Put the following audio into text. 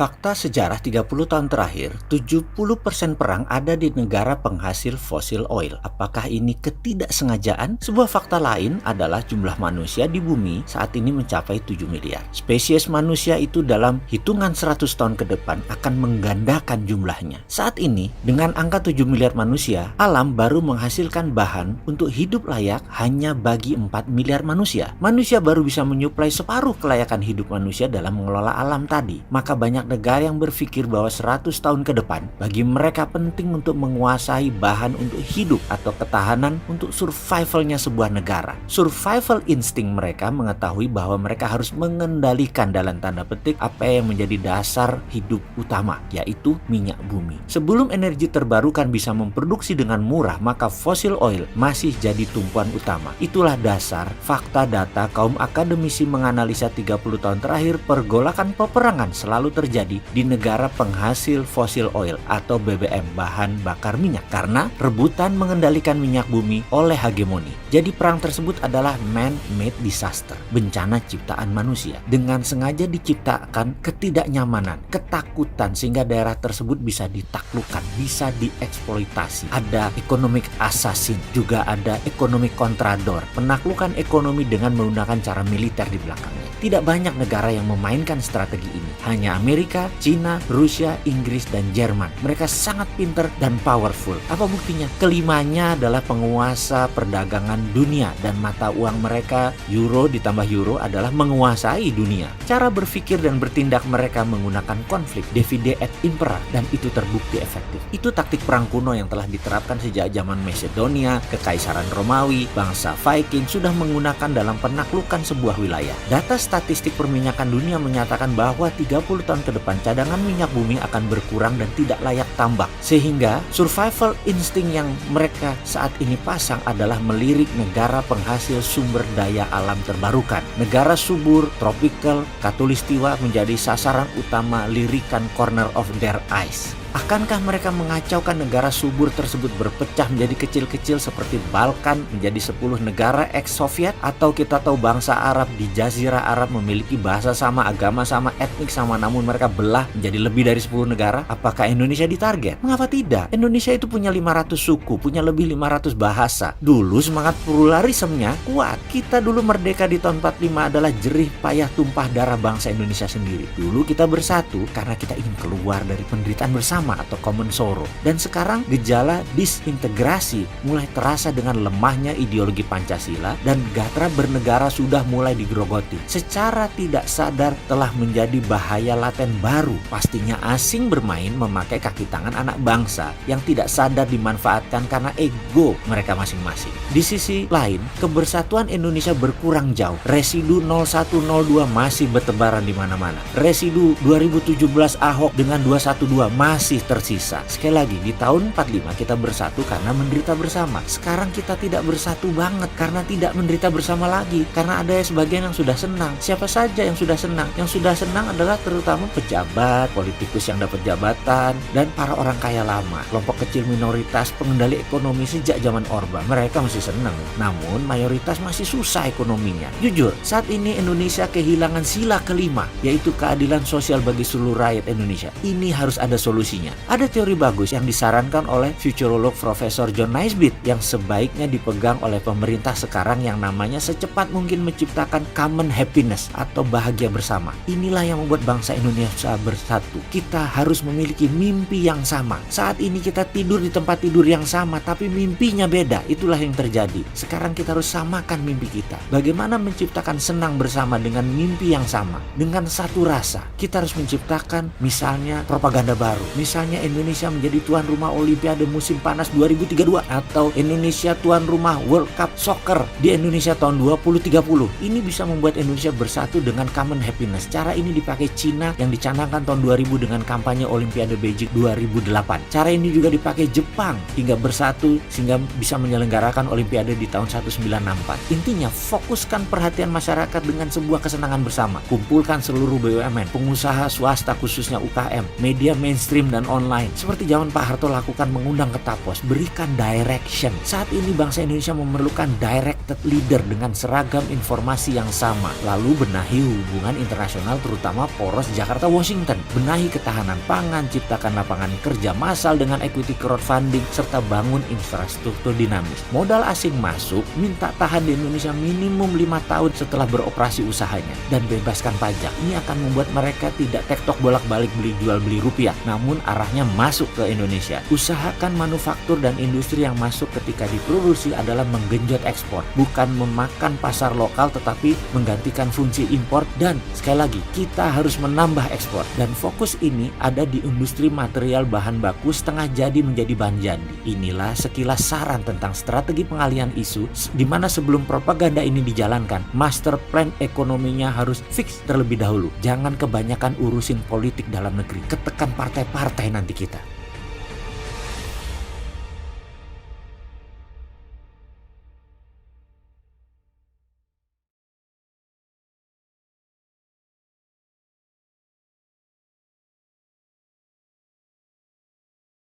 Fakta sejarah 30 tahun terakhir, 70% perang ada di negara penghasil fosil oil. Apakah ini ketidaksengajaan? Sebuah fakta lain adalah jumlah manusia di bumi saat ini mencapai 7 miliar. Spesies manusia itu dalam hitungan 100 tahun ke depan akan menggandakan jumlahnya. Saat ini, dengan angka 7 miliar manusia, alam baru menghasilkan bahan untuk hidup layak hanya bagi 4 miliar manusia. Manusia baru bisa menyuplai separuh kelayakan hidup manusia dalam mengelola alam tadi. Maka banyak negara yang berpikir bahwa 100 tahun ke depan bagi mereka penting untuk menguasai bahan untuk hidup atau ketahanan untuk survivalnya sebuah negara. Survival insting mereka mengetahui bahwa mereka harus mengendalikan dalam tanda petik apa yang menjadi dasar hidup utama, yaitu minyak bumi. Sebelum energi terbarukan bisa memproduksi dengan murah, maka fossil oil masih jadi tumpuan utama. Itulah dasar fakta data kaum akademisi menganalisa 30 tahun terakhir pergolakan peperangan selalu terjadi di negara penghasil fosil oil atau BBM, bahan bakar minyak, karena rebutan mengendalikan minyak bumi oleh hegemoni. Jadi perang tersebut adalah man-made disaster, bencana ciptaan manusia. Dengan sengaja diciptakan ketidaknyamanan, ketakutan sehingga daerah tersebut bisa ditaklukkan, bisa dieksploitasi. Ada economic assassin, juga ada economic contrador, penaklukan ekonomi dengan menggunakan cara militer di belakangnya. Tidak banyak negara yang memainkan strategi ini. Hanya Amerika, Cina, Rusia, Inggris, dan Jerman. Mereka sangat pintar dan powerful. Apa buktinya? Kelimanya adalah penguasa perdagangan dunia dan mata uang mereka, euro ditambah euro, adalah menguasai dunia. Cara berpikir dan bertindak mereka menggunakan konflik, divide et impera, dan itu terbukti efektif. Itu taktik perang kuno yang telah diterapkan sejak zaman Macedonia, Kekaisaran Romawi, bangsa Viking sudah menggunakan dalam penaklukan sebuah wilayah. Data statistik perminyakan dunia menyatakan bahwa 30 tahun ke depan cadangan minyak bumi akan berkurang dan tidak layak tambak. Sehingga survival insting yang mereka saat ini pasang adalah melirik negara penghasil sumber daya alam terbarukan. Negara subur, tropical, khatulistiwa menjadi sasaran utama lirikan corner of their eyes. Akankah mereka mengacaukan negara subur tersebut berpecah menjadi kecil-kecil seperti Balkan menjadi 10 negara ex-Soviet? Atau kita tahu bangsa Arab di Jazirah Arab memiliki bahasa sama, agama sama, etnik sama, namun mereka belah menjadi lebih dari 10 negara? Apakah Indonesia ditarget? Mengapa tidak? Indonesia itu punya 500 suku, punya lebih 500 bahasa. Dulu semangat pluralismenya kuat. Kita dulu merdeka di tahun 45 adalah jerih payah tumpah darah bangsa Indonesia sendiri. Dulu kita bersatu karena kita ingin keluar dari penderitaan bersama atau common sorrow. Dan sekarang gejala disintegrasi mulai terasa dengan lemahnya ideologi Pancasila dan gatra bernegara sudah mulai digerogoti. Secara tidak sadar telah menjadi bahaya laten baru. Pastinya asing bermain memakai kaki tangan anak bangsa yang tidak sadar dimanfaatkan karena ego mereka masing-masing. Di sisi lain, kebersatuan Indonesia berkurang jauh. Residu 0102 masih bertebaran di mana-mana. Residu 2017 Ahok dengan 212 masih tersisa. Sekali lagi, di tahun 45 kita bersatu karena menderita bersama. Sekarang kita tidak bersatu banget karena tidak menderita bersama lagi. Karena ada sebagian yang sudah senang. Siapa saja yang sudah senang? Yang sudah senang adalah terutama pejabat, politikus yang dapat jabatan, dan para orang kaya lama. Kelompok kecil minoritas pengendali ekonomi sejak zaman Orba. Mereka masih senang. Namun mayoritas masih susah ekonominya. Jujur, saat ini Indonesia kehilangan sila kelima, yaitu keadilan sosial bagi seluruh rakyat Indonesia. Ini harus ada solusinya. Ada teori bagus yang disarankan oleh futurolog Profesor John Naisbitt yang sebaiknya dipegang oleh pemerintah sekarang yang namanya secepat mungkin menciptakan common happiness atau bahagia bersama. Inilah yang membuat bangsa Indonesia bersatu. Kita harus memiliki mimpi yang sama. Saat ini kita tidur di tempat tidur yang sama tapi mimpinya beda. Itulah yang terjadi. Sekarang kita harus samakan mimpi kita. Bagaimana menciptakan senang bersama dengan mimpi yang sama, dengan satu rasa. Kita harus menciptakan misalnya propaganda baru. Misalnya Indonesia menjadi tuan rumah Olimpiade musim panas 2032 atau Indonesia tuan rumah World Cup Soccer di Indonesia tahun 2030. Ini bisa membuat Indonesia bersatu dengan common happiness. Cara ini dipakai Cina yang dicanangkan tahun 2000 dengan kampanye Olimpiade Beijing 2008. Cara ini juga dipakai Jepang hingga bersatu sehingga bisa menyelenggarakan Olimpiade di tahun 1964. Intinya, fokuskan perhatian masyarakat dengan sebuah kesenangan bersama. Kumpulkan seluruh BUMN, pengusaha swasta khususnya UKM, media mainstream dan dan online. Seperti zaman Pak Harto lakukan mengundang ke Tapos, berikan direction. Saat ini bangsa Indonesia memerlukan directed leader dengan seragam informasi yang sama. Lalu benahi hubungan internasional terutama poros Jakarta-Washington. Benahi ketahanan pangan, ciptakan lapangan kerja massal dengan equity crowdfunding, serta bangun infrastruktur dinamis. Modal asing masuk, minta tahan di Indonesia minimum 5 tahun setelah beroperasi usahanya. Dan bebaskan pajak. Ini akan membuat mereka tidak tektok bolak-balik beli jual beli rupiah, namun arahnya masuk ke Indonesia. Usahakan manufaktur dan industri yang masuk ketika diproduksi adalah menggenjot ekspor, bukan memakan pasar lokal tetapi menggantikan fungsi impor. Dan sekali lagi, kita harus menambah ekspor. Dan fokus ini ada di industri material bahan baku setengah jadi menjadi bahan jadi. Inilah sekilas saran tentang strategi pengalihan isu, di mana sebelum propaganda ini dijalankan, master plan ekonominya harus fix terlebih dahulu. Jangan kebanyakan urusin politik dalam negeri, ketekan partai-partai nanti kita.